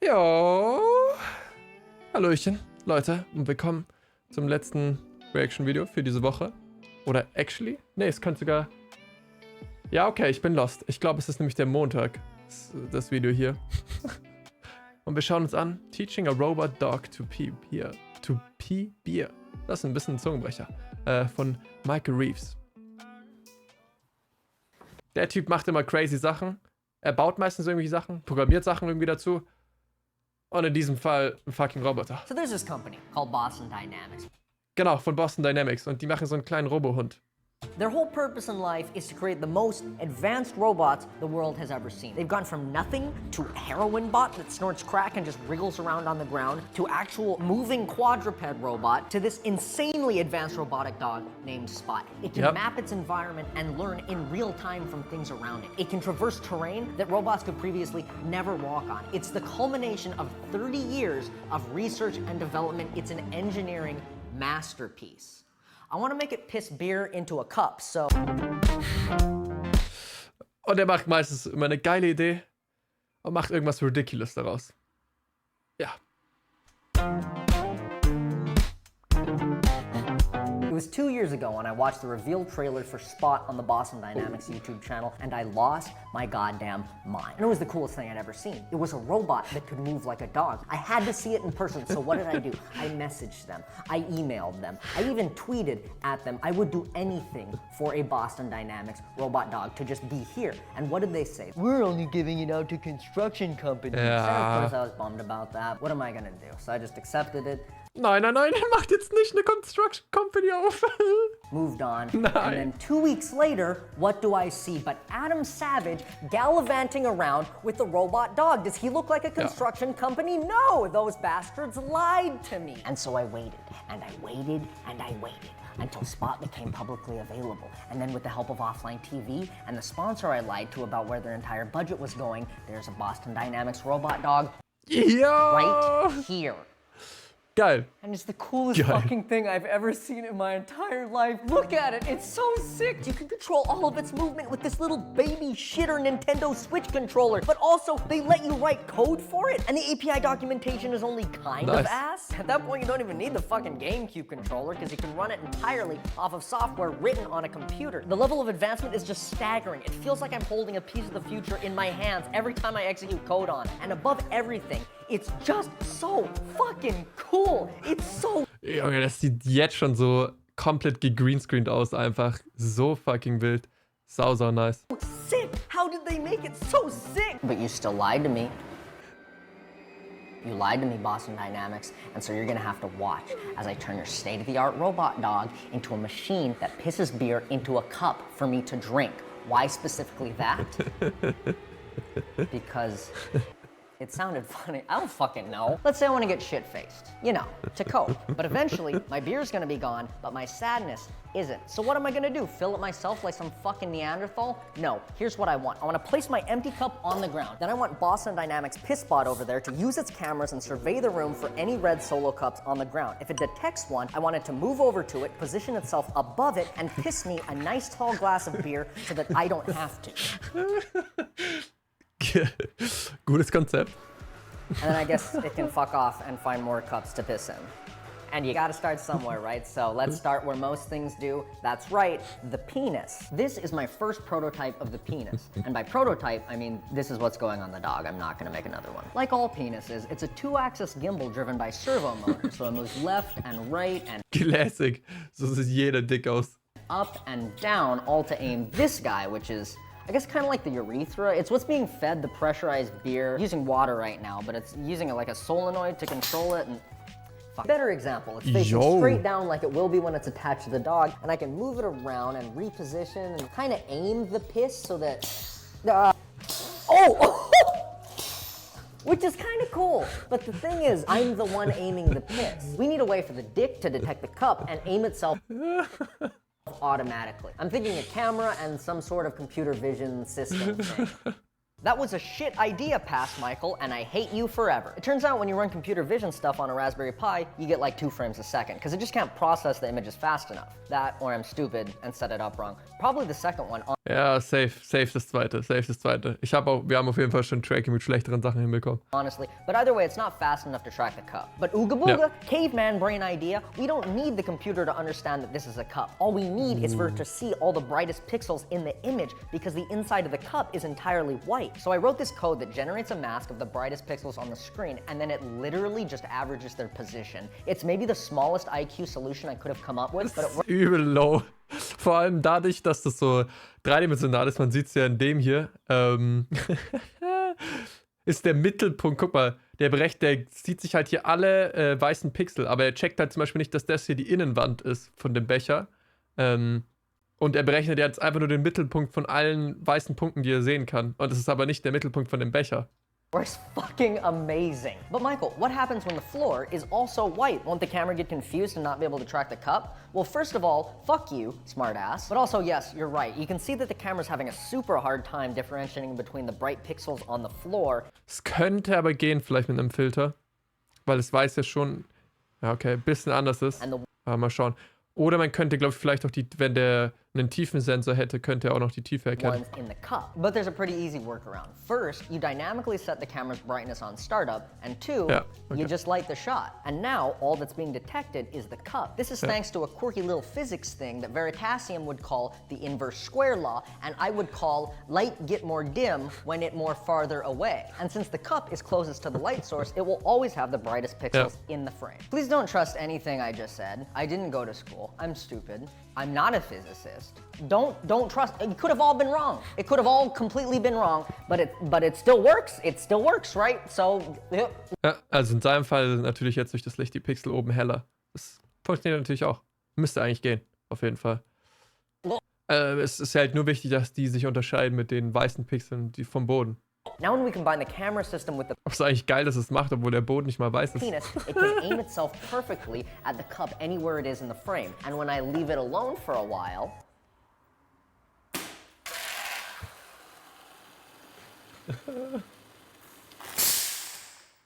Jo. Hallöchen, Leute, und willkommen zum letzten Reaction-Video für diese Woche. Oder actually? Ne, es könnte sogar... Ja, okay, ich bin lost. Ich glaube, es ist nämlich der Montag, das Video hier. Und wir schauen uns an, Teaching a Robot Dog to Pee Beer. To Pee Beer. Das ist ein bisschen ein Zungenbrecher. Von Reeves. Der Typ macht immer crazy Sachen. Er baut meistens irgendwie Sachen, programmiert Sachen irgendwie dazu. Und in diesem Fall ein fucking Roboter. So there's this company called Boston Dynamics. Genau, von Boston Dynamics. Und die machen so einen kleinen Robohund. Their whole purpose in life is to create the most advanced robots the world has ever seen. They've gone from nothing to a heroin bot that snorts crack and just wriggles around on the ground, to actual moving quadruped robot, to this insanely advanced robotic dog named Spot. It can map its environment and learn in real time from things around it. It can traverse terrain that robots could previously never walk on. It's the culmination of 30 years of research and development. It's an engineering masterpiece. I want to make it piss beer into a cup, so... Und er macht meistens immer eine geile Idee und macht irgendwas ridiculous daraus. Ja. It was 2 years ago when I watched the reveal trailer for Spot on the Boston Dynamics YouTube channel, and I lost my goddamn mind. And it was the coolest thing I'd ever seen. It was a robot that could move like a dog. I had to see it in person, so what did I do? I messaged them, I emailed them, I even tweeted at them. I would do anything for a Boston Dynamics robot dog to just be here. And what did they say? We're only giving it out to construction companies. Ja. And of course I was bummed about that. What am I gonna do? So I just accepted it. Nein, er macht jetzt nicht eine Construction Company auf. Moved on. And then 2 weeks later, what do I see but Adam Savage gallivanting around with the robot dog? Does he look like a construction company? No, those bastards lied to me. And so I waited, and I waited, and I waited until Spot became publicly available. And then with the help of offline TV and the sponsor I lied to about where their entire budget was going, there's a Boston Dynamics robot dog right here. Geil. And it's the coolest fucking thing I've ever seen in my entire life. Look at it, it's so sick. You can control all of its movement with this little baby shitter Nintendo Switch controller. But also, they let you write code for it. And the API documentation is only kind of ass. At that point, you don't even need the fucking GameCube controller because you can run it entirely off of software written on a computer. The level of advancement is just staggering. It feels like I'm holding a piece of the future in my hands every time I execute code on it. And above everything, it's just so fucking cool. It's so... Junge, das sieht jetzt schon so komplett gegreenscreened aus, einfach so fucking wild. Sau nice. Sick! How did they make it so sick? But you still lied to me. You lied to me, Boston Dynamics, and so you're gonna have to watch as I turn your state-of-the-art robot dog into a machine that pisses beer into a cup for me to drink. Why specifically that? Because... it sounded funny. I don't fucking know. Let's say I want to get shit-faced, you know, to cope. But eventually, my beer's gonna be gone, but my sadness isn't. So what am I gonna do? Fill it myself like some fucking Neanderthal? No, here's what I want. I want to place my empty cup on the ground. Then I want Boston Dynamics Pisspot over there to use its cameras and survey the room for any red solo cups on the ground. If it detects one, I want it to move over to it, position itself above it, and piss me a nice tall glass of beer so that I don't have to. Gutes Konzept. And then I guess it can fuck off and find more cups to piss in. And you gotta start somewhere, right? So let's start where most things do. That's right, the penis. This is my first prototype of the penis. And by prototype, I mean this is what's going on the dog. I'm not gonna make another one. Like all penises, it's a 2-axis gimbal driven by servo motors. So it moves left and right and Classic. So sieht jeder dick aus. Up and down, all to aim this guy, which is I guess kind of like the urethra. It's what's being fed the pressurized beer. I'm using water right now, but it's using like a solenoid to control it and better example, it's facing straight down like it will be when it's attached to the dog, and I can move it around and reposition and kind of aim the piss so that, which is kind of cool. But the thing is, I'm the one aiming the piss. We need a way for the dick to detect the cup and aim itself automatically. I'm thinking a camera and some sort of computer vision system thing. That was a shit idea, Past Michael, and I hate you forever. It turns out when you run computer vision stuff on a Raspberry Pi, you get like 2 frames a second, because it just can't process the images fast enough. That, or I'm stupid and set it up wrong. Probably the second one. Ja, safe das zweite. Wir haben auf jeden Fall schon Tracking mit schlechteren Sachen hinbekommen. Honestly, but either way, it's not fast enough to track the cup. But Ooga Booga, Yeah. caveman brain idea, we don't need the computer to understand that this is a cup. All we need is for it to see all the brightest pixels in the image because the inside of the cup is entirely white. So I wrote this code that generates a mask of the brightest pixels on the screen, and then it literally just averages their position. It's maybe the smallest IQ solution I could have come up with, but it works. Übel low. Vor allem dadurch, dass das so dreidimensional ist, man sieht es ja in dem hier, ist der Mittelpunkt, guck mal, der sieht sich halt hier alle weißen Pixel, aber er checkt halt zum Beispiel nicht, dass das hier die Innenwand ist von dem Becher. Und er berechnet jetzt einfach nur den Mittelpunkt von allen weißen Punkten, die er sehen kann. Und das ist aber nicht der Mittelpunkt von dem Becher. Works fucking amazing. But Michael, what happens when the floor is also white? Won't the camera get confused and not be able to track the cup? Well, first of all, fuck you, smartass. But also, yes, you're right. You can see that the camera's having a super hard time differentiating between the bright pixels on the floor. Es könnte aber gehen, vielleicht mit einem Filter. Weil es weiß ja schon, ja okay, ein bisschen anders ist. Aber mal schauen. Oder man könnte, glaube ich, vielleicht auch wenn der einen Tiefensensor hätte, könnte er auch noch die Tiefe erkennen. Ones in the cup. But there's a pretty easy workaround. First, you dynamically set the camera's brightness on startup, and two, you just light the shot. And now, all that's being detected is the cup. This is thanks to a quirky little physics thing that Veritasium would call the inverse square law, and I would call light get more dim when it more farther away. And since the cup is closest to the light source, it will always have the brightest pixels in the frame. Please don't trust anything I just said. I didn't go to school. I'm stupid. I'm not a physicist. Don't trust. It could have all been wrong. It could have all completely been wrong, but it still works. It still works, right? So, yeah. Ja, also in seinem Fall sind natürlich jetzt durch das Licht die Pixel oben heller. Das funktioniert natürlich auch. Müsste eigentlich gehen, auf jeden Fall. Es ist halt nur wichtig, dass die sich unterscheiden mit den weißen Pixeln die vom Boden. Now when we combine the camera system with the Es ist eigentlich geil, dass es macht, obwohl der Boden nicht mal weiß ist. penis, it can aim itself perfectly at the cup anywhere it is in the frame. And when I leave it alone for a while,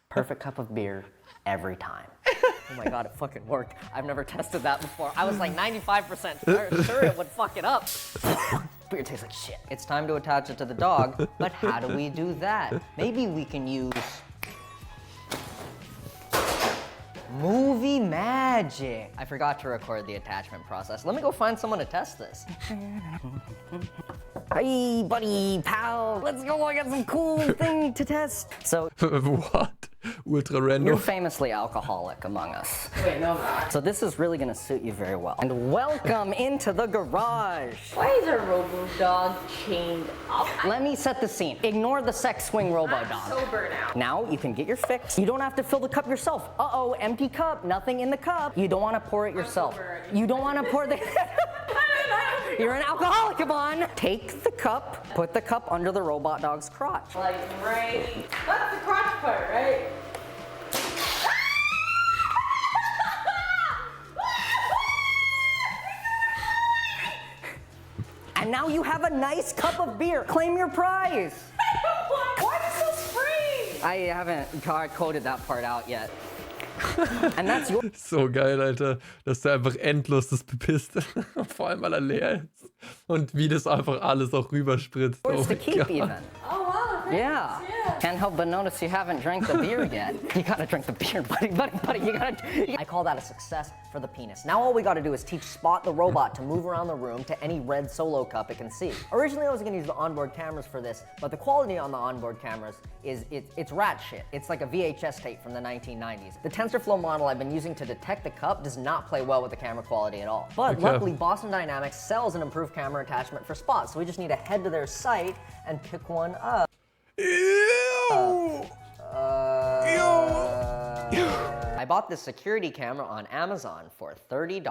perfect cup of beer every time. Oh my god, it fucking worked. I've never tested that before. I was like 95% sure it would fuck it up. Beer tastes like shit. It's time to attach it to the dog, but how do we do that? Maybe we can use movie magic. I forgot to record the attachment process. Let me go find someone to test this. Hey, buddy, pal. Let's go. I got some cool thing to test. So, What? Ultra you're random. famously alcoholic among us. Wait, no, I'm not. So this is really gonna suit you very well. And welcome into the garage. Why is our robo dog chained up? Let me set the scene. Ignore the sex swing robo I'm dog. sober now. Now you can get your fix. You don't have to fill the cup yourself. Uh-oh, empty cup, nothing in the cup. You don't want to pour it yourself. sober. You don't want to pour the... You're an alcoholic, Yvonne. Take the cup, put the cup under the robot dog's crotch. Like right. That's the crotch part, right? And now you have a nice cup of beer. Claim your prize. Why is it so free? I haven't coded that part out yet. And that's your So geil, Alter, dass der einfach endlos das bepisst. Vor allem, weil er leer ist. Und wie das einfach alles auch rüberspritzt. yours Oh to mein keep Gott. even. Oh wow. Thanks. Yeah. Can't help but notice you haven't drank the beer yet. You gotta drink the beer, buddy. You gotta. I call that a success for the penis. Now all we gotta do is teach Spot the robot to move around the room to any red solo cup it can see. Originally I was gonna use the onboard cameras for this, but the quality on the onboard cameras is it's rat shit. It's like a VHS tape from the 1990s. The TensorFlow model I've been using to detect the cup does not play well with the camera quality at all. But Okay. luckily Boston Dynamics sells an improved camera attachment for Spot, so we just need to head to their site and pick one up. Ew. I bought this security camera on Amazon for $30.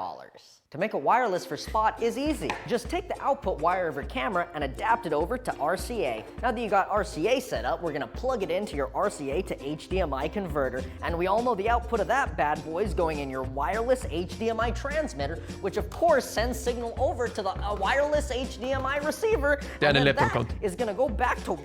To make it wireless for Spot is easy. Just take the output wire of your camera and adapt it over to RCA. Now that you got RCA set up, we're gonna plug it into your RCA to HDMI converter, and we all know the output of that bad boy is going in your wireless HDMI transmitter, which of course sends signal over to the wireless HDMI receiver, Der and an den then Laptop that kommt. is gonna go back to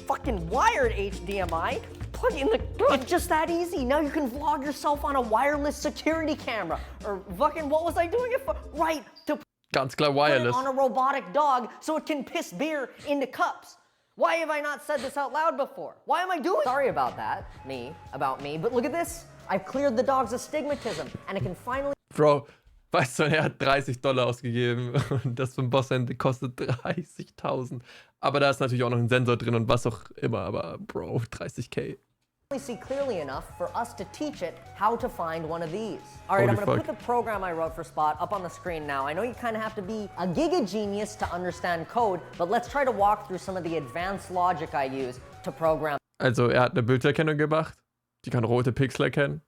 fucking wired HDMI. Plug in the, it's just that easy. Now you can vlog yourself on a wireless security camera. Or fucking, what was I doing it for? Right, to Ganz klar put it wireless. on a robotic dog so it can piss beer into cups. Why have I not said this out loud before? Why am I doing? Sorry about that, about me, but look at this. I've cleared the dog's astigmatism and it can finally. Bro, weißt du, er hat $30 ausgegeben und das vom Bossende kostet 30.000. Aber da ist natürlich auch noch ein Sensor drin und was auch immer, aber Bro, 30k. See clearly enough for us to teach it how to find one of these. All right, I'm gonna put the program I wrote for Spot up on the screen now. I know you kind of have to be a giga genius to understand code, but let's try to walk through some of the advanced logic I use to program. Also er hat eine Bilderkennung gemacht, die kann rote Pixel erkennen,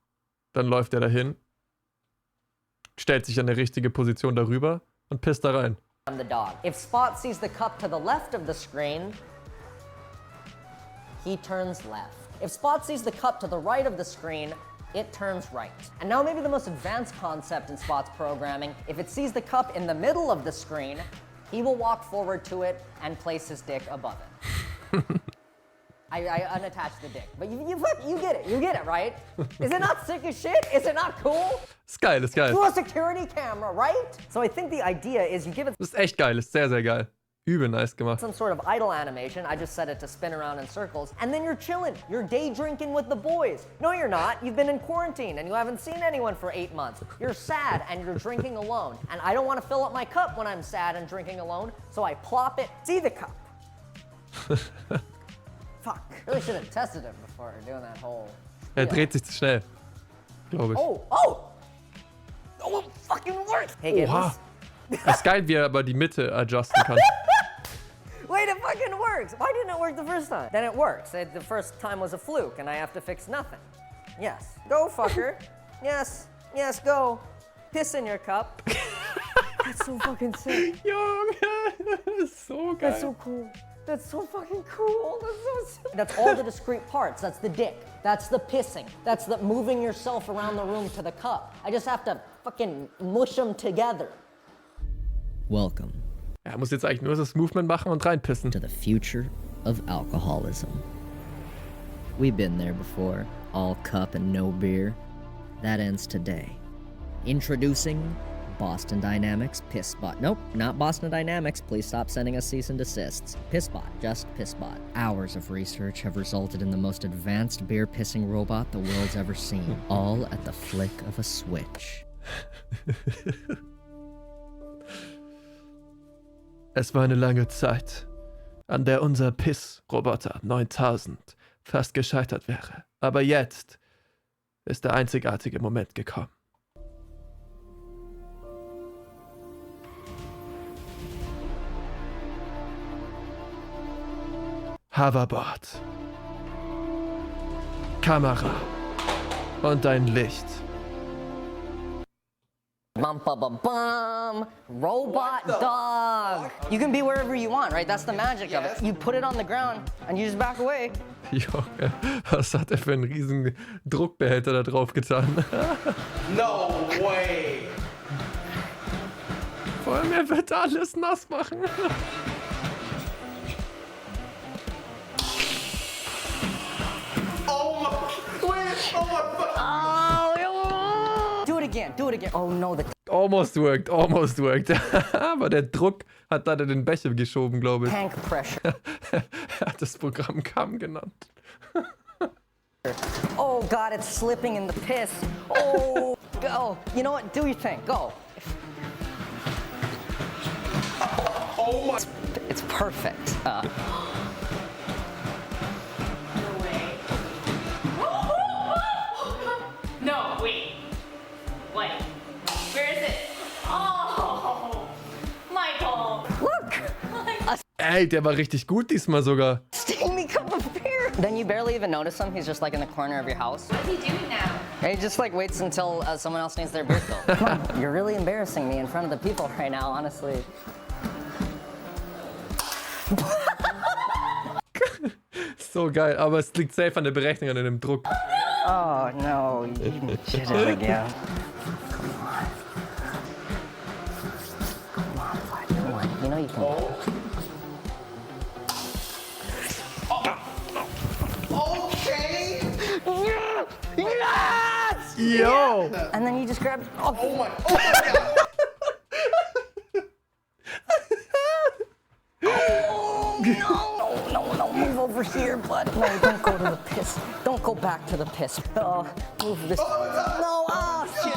dann läuft er dahin, stellt sich an eine richtige Position darüber und pisst da rein. The dog. If Spot sees the cup to the left of the screen, he turns left. If Spot sees the cup to the right of the screen, it turns right. And now maybe the most advanced concept in Spot's programming, if it sees the cup in the middle of the screen, he will walk forward to it and place his dick above it. I unattached the dick, but you get it, right? Is it not sick as shit? Is it not cool? Ist geil, ist geil. Through a security camera, right? So I think the idea is you give it Ist echt geil, ist sehr, sehr geil. Übel nice gemacht. some sort of idle animation. I just set it to spin around in circles. And then you're chilling. You're day drinking with the boys. No, you're not. You've been in quarantine and you haven't seen anyone for 8 months. You're sad and you're drinking alone. And I don't want to fill up my cup when I'm sad and drinking alone. So I plop it. See the cup. Fuck. Really should have tested it before doing that whole. Er dreht sich zu schnell, glaube ich. Oh, it fucking works. Hey, get Oha. this. Ist geil, wie er aber die Mitte adjusten kann. Wait, it fucking works. Why didn't it work the first time? Then it works. The first time was a fluke and I have to fix nothing. Yes. Go, fucker. Yes, go. Piss in your cup. That's so fucking sick. Junge, das ist so geil. That's so cool. That's so fucking cool. That's so sick. That's all the discrete parts. That's the dick. That's the pissing. That's the moving yourself around the room to the cup. I just have to fucking mush them together. Welcome Er muss jetzt eigentlich nur das Movement machen und reinpissen. to the future of alcoholism. We've been there before, all cup and no beer. That ends today. Introducing Boston Dynamics PissBot. Nope, not Boston Dynamics. Please stop sending us cease and desists. PissBot, just PissBot. Hours of research have resulted in the most advanced beer pissing robot the world's ever seen. All at the flick of a switch. Es war eine lange Zeit, an der unser Piss-Roboter 9000 fast gescheitert wäre. Aber jetzt ist der einzigartige Moment gekommen. Hoverboard, Kamera und ein Licht. Bum, bum, bum, bum. Robot dog. You can be wherever you want, right? That's the magic of it. You put it on the ground and you just back away. Junge, was hat er für einen riesen Druckbehälter da drauf getan? No way! Vor allem, er wird alles nass machen. Oh my! Wait! Oh my fuck! Do it again. Do it again. Oh no, the Almost worked, almost worked. Aber der Druck hat da den Becher geschoben, glaube ich. tank pressure. Er hat das Programm Kam genannt. Oh God, it's slipping in the piss. Oh, go. You know what? Do your thing. Go. Oh my! It's perfect. No way. No, wait. Wait. Where is it? Oh, Michael. Look, Ey, der war richtig gut diesmal sogar. steamy cup of beer. Then you barely even notice him. He's just like in the corner of your house. What's he doing now? And he just like waits until someone else needs their beer filled. Come on, you're really embarrassing me in front of the people right now, honestly. So geil, aber es liegt safe an der Berechnung, an dem Druck. Oh no, you did it again. Come on, bud. Come on. You know you can. Yo! And then you just grab. Oh, Oh my God. no, move over here, bud. No, don't go to the piss. Don't go back to the piss. Move this. No, shit.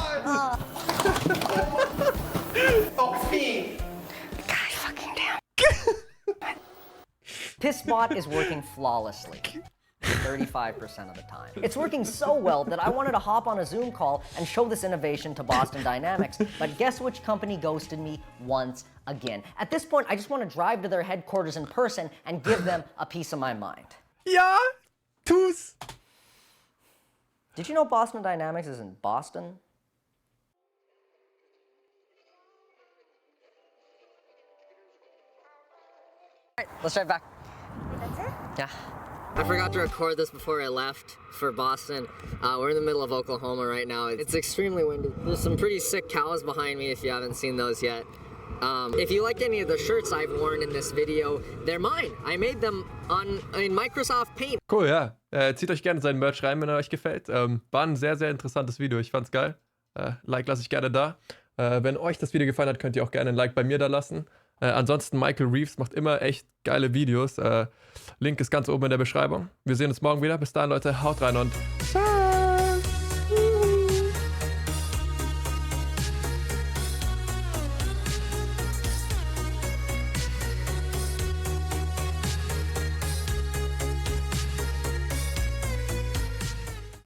Oh, fiend. God fucking damn. Pissbot is working flawlessly. 35% of the time. It's working so well that I wanted to hop on a Zoom call and show this innovation to Boston Dynamics, but guess which company ghosted me once again? At this point, I just want to drive to their headquarters in person and give them a piece of my mind. Ja, tu's. Did you know Boston Dynamics is in Boston? All right, let's drive back. That's it? Yeah. I forgot to record this before I left for Boston. We're in the middle of Oklahoma right now. It's extremely windy. There's some pretty sick cows behind me if you haven't seen those yet. If you liked any of the shirts I've worn in this video, they're mine. I made them in Microsoft Paint. Cool, ja. Zieht euch gerne seinen Merch rein, wenn er euch gefällt. War ein sehr, sehr interessantes Video. Ich fand's geil. Like lasse ich gerne da. Wenn euch das Video gefallen hat, könnt ihr auch gerne ein Like bei mir da lassen. Ansonsten, Michael Reeves macht immer echt geile Videos. Link ist ganz oben in der Beschreibung. Wir sehen uns morgen wieder. Bis dahin, Leute. Haut rein und